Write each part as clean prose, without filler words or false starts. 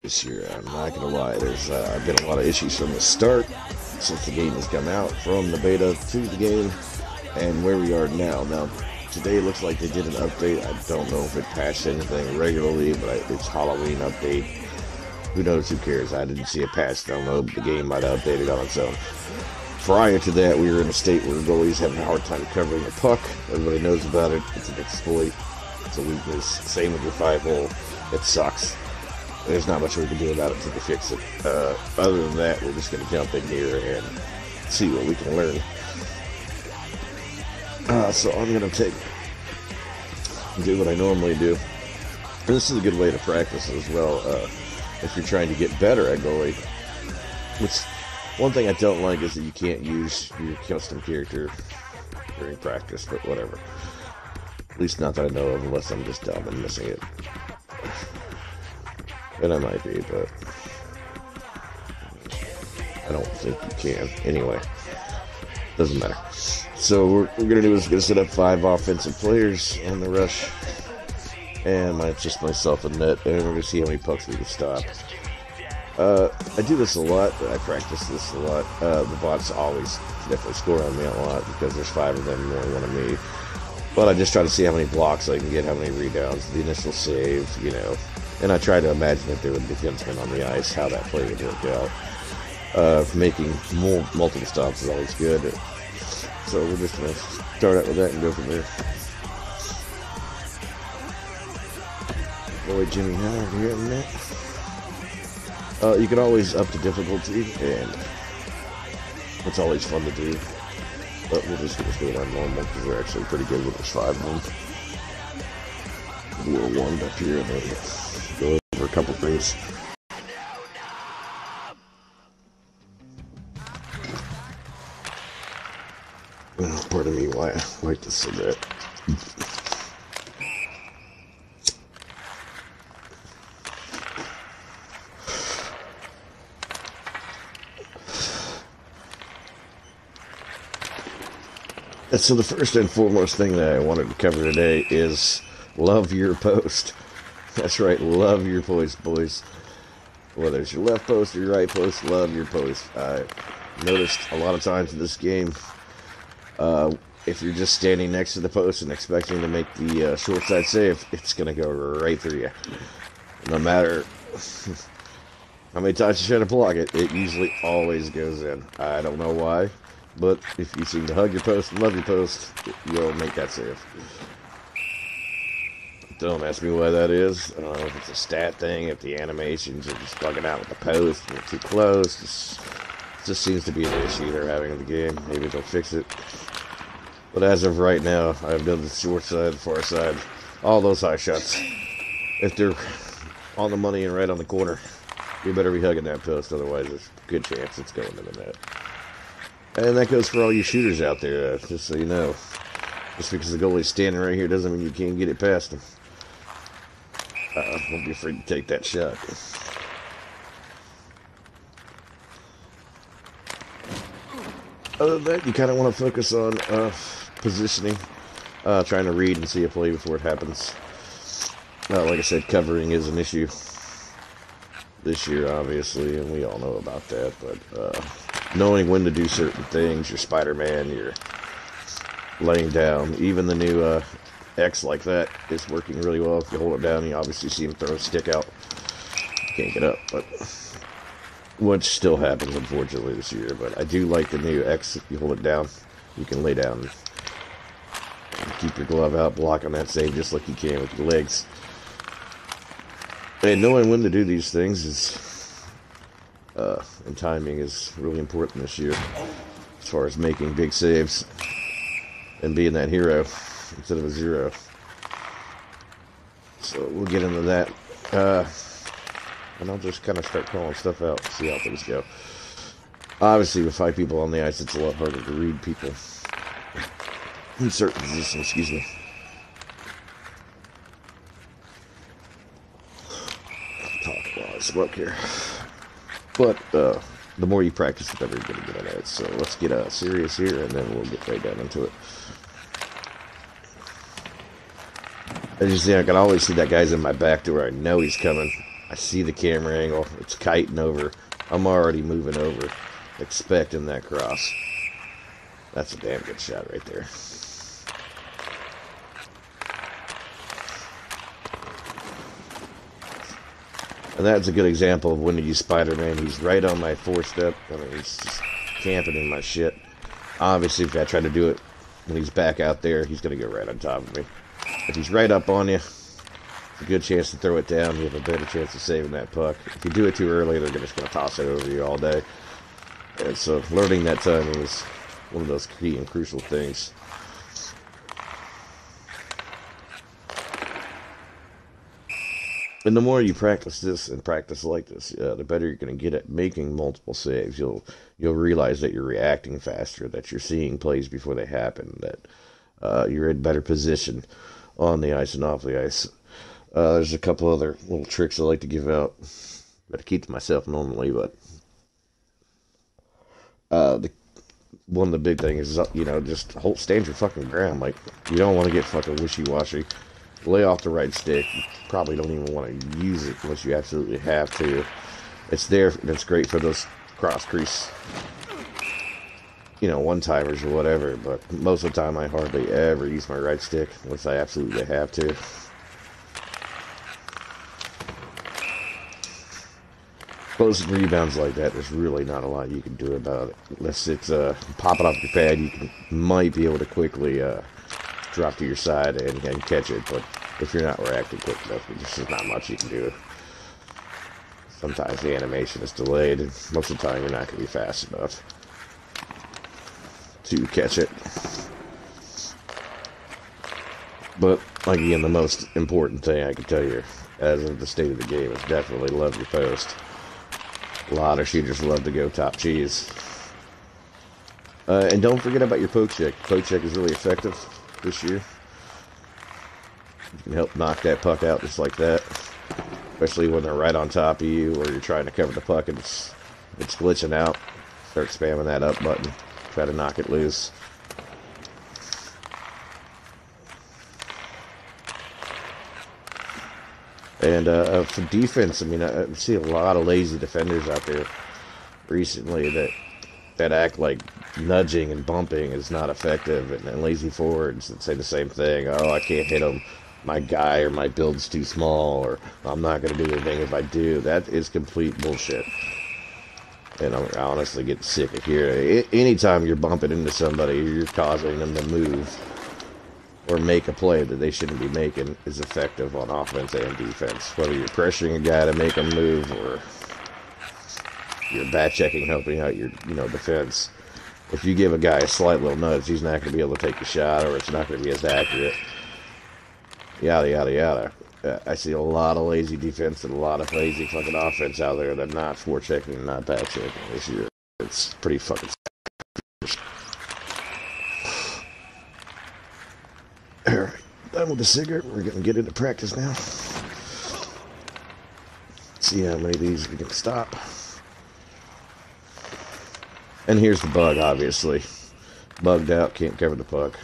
this year. I'm not gonna lie. There's been a lot of issues from the start since the game has come out, from the beta to the game, and where we are now. Now, today looks like they did an update. I don't know if it patched anything regularly, but it's Halloween update. Who knows? Who cares? I didn't see a patch. I don't know. The game might have updated on its own. Prior to that, we were in a state where goalies having a hard time covering the puck. Everybody knows about it. It's an exploit. It's a weakness. Same with your 5-hole. It sucks. There's not much we can do about it until we fix it. Other than that, we're just going to jump in here and see what we can learn. So I'm going to do what I normally do. And this is a good way to practice as well. If you're trying to get better at goalie. Which, one thing I don't like is that you can't use your custom character during practice, but whatever. At least not that I know of, unless I'm just dumb and missing it. And I might be, but I don't think you can. Anyway, doesn't matter. So what we're going to do is going to set up 5 offensive players on the rush. And just myself and net, and we're going to see how many pucks we can stop. I do this a lot. I practice this a lot. The bots always definitely score on me a lot because there's 5 of them and only 1 of me. But I just try to see how many blocks I can get, how many rebounds, the initial save, you know. And I try to imagine if there were defensemen on the ice, how that play would work out. Making multiple stops is always good. So we're just going to start out with that and go from there. Boy, Jimmy Howard here in that. You can always up the difficulty, and it's always fun to do. But we'll just do it on normal because they're actually pretty good with this 5 of them. A little warmed up here and then go over a couple things. Pardon me while I light the cigarette. So the first and foremost thing that I wanted to cover today is love your post. That's right, love your post, boys. Whether it's your left post or your right post, love your post. I noticed a lot of times in this game, if you're just standing next to the post and expecting to make the short side save, it's going to go right through you. No matter how many times you try to block it, it usually always goes in. I don't know why. But if you seem to hug your post and love your post, you'll make that save. Don't ask me why that is. I don't know if it's a stat thing, if the animations are just bugging out with the post, and too close. It just seems to be an issue they're having in the game. Maybe they'll fix it. But as of right now, I've done the short side, far side, all those high shots. If they're on the money and right on the corner, you better be hugging that post, otherwise there's a good chance it's going in the net. And that goes for all you shooters out there, just so you know. Just because the goalie's standing right here doesn't mean you can't get it past him. Don't be afraid to take that shot. Other than that, you kind of want to focus on positioning. Trying to read and see a play before it happens. Like I said, covering is an issue this year, obviously, and we all know about that, but knowing when to do certain things, your Spider-Man, your laying down, even the new X like that is working really well. If you hold it down, you obviously see him throw a stick out. Can't get up, but which still happens, unfortunately, this year. But I do like the new X. If you hold it down, you can lay down and keep your glove out, block on that save just like you can with your legs. And knowing when to do these things is and timing is really important this year as far as making big saves and being that hero instead of a zero. So we'll get into that. And I'll just kind of start calling stuff out and see how things go. Obviously, with 5 people on the ice, it's a lot harder to read people in certain positions. Excuse me. Talk while I smoke here. But the more you practice, the better you're going to get at it. So let's get serious here, and then we'll get right down into it. As you see, I can always see that guy's in my back to where I know he's coming. I see the camera angle. It's kiting over. I'm already moving over, expecting that cross. That's a damn good shot right there. And that's a good example of when to use Spider-Man. He's right on my four-step. I mean, he's just camping in my shit. Obviously, if I try to do it when he's back out there, he's going to go right on top of me. If he's right up on you, it's a good chance to throw it down. You have a better chance of saving that puck. If you do it too early, they're just going to toss it over you all day. And so learning that timing is one of those key and crucial things. And the more you practice this and practice like this, the better you're going to get at making multiple saves. You'll realize that you're reacting faster, that you're seeing plays before they happen, that you're in better position on the ice and off the ice. There's a couple other little tricks I like to give out that I keep to myself normally, but one of the big things is, just stand your fucking ground. Like, you don't want to get fucking wishy-washy. Lay off the right stick. You probably don't even want to use it unless you absolutely have to. It's there, and it's great for those cross-crease, one-timers or whatever, but most of the time I hardly ever use my right stick unless I absolutely have to. Close rebounds like that, there's really not a lot you can do about it. Unless it's pop it off your pad, you might be able to quickly drop to your side and catch it, but if you're not reacting quick enough, there's just not much you can do. Sometimes the animation is delayed, and most of the time you're not going to be fast enough to catch it. But, again, the most important thing I can tell you, as of the state of the game, is definitely love your post. A lot of shooters love to go top cheese. And don't forget about your poke check. Poke check is really effective this year. You can help knock that puck out just like that. Especially when they're right on top of you, or you're trying to cover the puck and it's glitching out. Start spamming that up button. Try to knock it loose. And for defense, I mean, I see a lot of lazy defenders out there recently that act like nudging and bumping is not effective, and lazy forwards that say the same thing. Oh, I can't hit him. My guy or my build's too small, or I'm not going to do anything if I do. That is complete bullshit. And I'm honestly getting sick of hearing it. Anytime you're bumping into somebody, you're causing them to move or make a play that they shouldn't be making is effective on offense and defense. Whether you're pressuring a guy to make him move, or you're back checking, helping out your defense. If you give a guy a slight little nudge, he's not going to be able to take a shot, or it's not going to be as accurate. Yada, yada, yada. I see a lot of lazy defense and a lot of lazy fucking offense out there that not forechecking and not back checking this year. It's pretty fucking Alright, done with the cigarette. We're going to get into practice now. See how many of these we can stop. And here's the bug, obviously. Bugged out, can't cover the puck.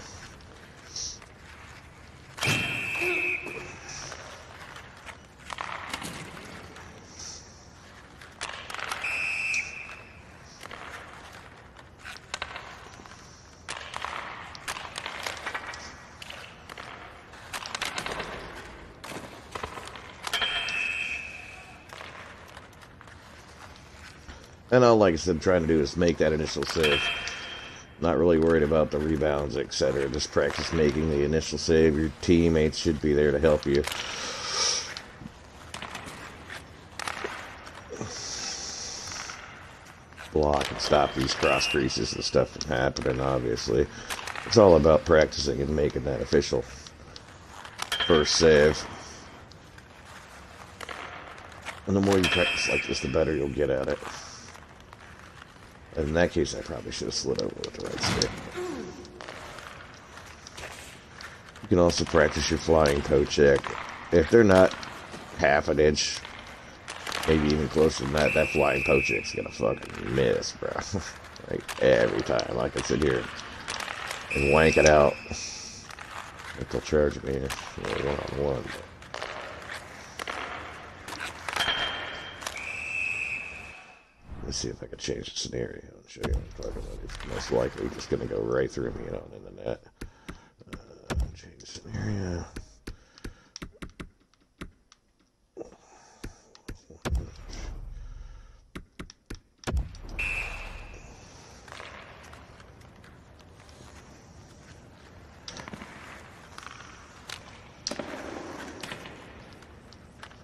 And all, like I said, I'm trying to do is make that initial save. Not really worried about the rebounds, etc. Just practice making the initial save. Your teammates should be there to help you. Block and stop these cross creases and stuff from happening, obviously. It's all about practicing and making that official first save. And the more you practice like this, the better you'll get at it. In that case, I probably should have slid over with the right stick. You can also practice your flying toe check. If they're not half an inch, maybe even closer than that, that flying toe check's gonna fucking miss, bro. Like, every time. I can sit here and wank it out. I think they'll charge me one-on-one. Let's see if I can change the scenario and show you what I'm talking about. It's most likely just going to go right through me on in the net. Change scenario.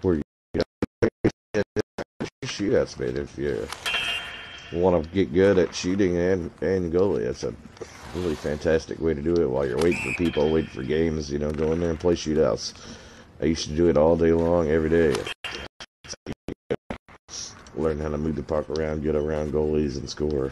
Where you shootouts, man, if you want to get good at shooting and goalie, it's a really fantastic way to do it while you're waiting for people, waiting for games, you know, go in there and play shootouts. I used to do it all day long, every day. Learn how to move the puck around, get around goalies, and score.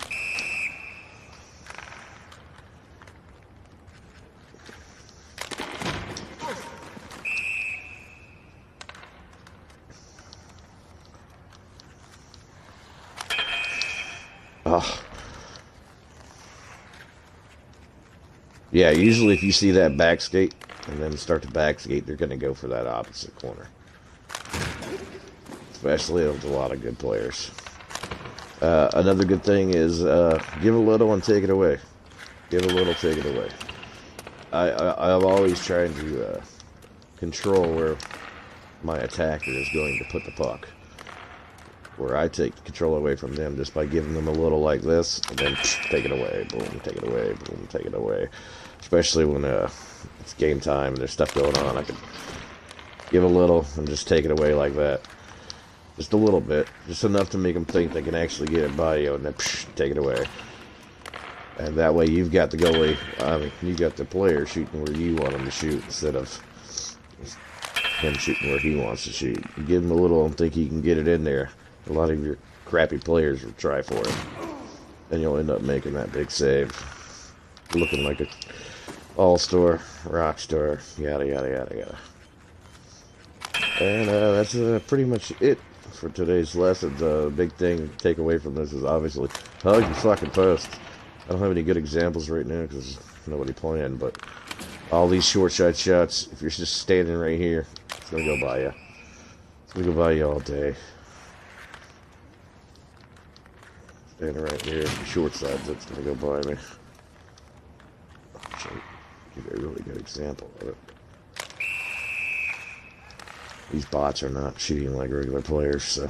Yeah, usually if you see that back skate and then start to back skate, they're going to go for that opposite corner. Especially with a lot of good players. Another good thing is give a little and take it away. Give a little, take it away. I'm always trying to control where my attacker is going to put the puck. Where I take the control away from them just by giving them a little like this, and then take it away, boom, take it away, boom, take it away. Especially when it's game time and there's stuff going on, I can give a little and just take it away like that. Just a little bit, just enough to make them think they can actually get it by you, and then take it away. And that way you've got the goalie, you got the player shooting where you want him to shoot instead of him shooting where he wants to shoot. You give him a little and think he can get it in there. A lot of your crappy players will try for it. And you'll end up making that big save. Looking like a all-star, rock star, yada, yada, yada, yada. And that's pretty much it for today's lesson. The big thing to take away from this is obviously hug your fucking post. I don't have any good examples right now because nobody playing, but all these short side shots, if you're just standing right here, it's going to go by you. It's going to go by you all day. Standing right here, short side, that's going to go by me. I'll give you a really good example of it. These bots are not shooting like regular players, so.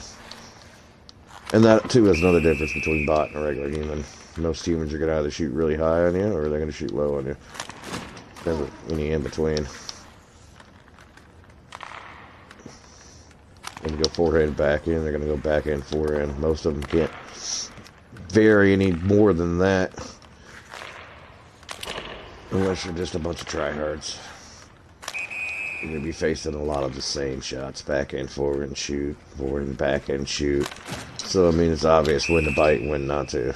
And that, too, is another difference between bot and a regular human. Most humans are going to either shoot really high on you, or they're going to shoot low on you. Never any in between. When you go forehand, back in, they're going to go back in, forehand. Most of them can't vary any more than that. Unless you're just a bunch of tryhards. You're going to be facing a lot of the same shots. Back and forward and shoot. Forward and back and shoot. So, I mean, it's obvious when to bite and when not to.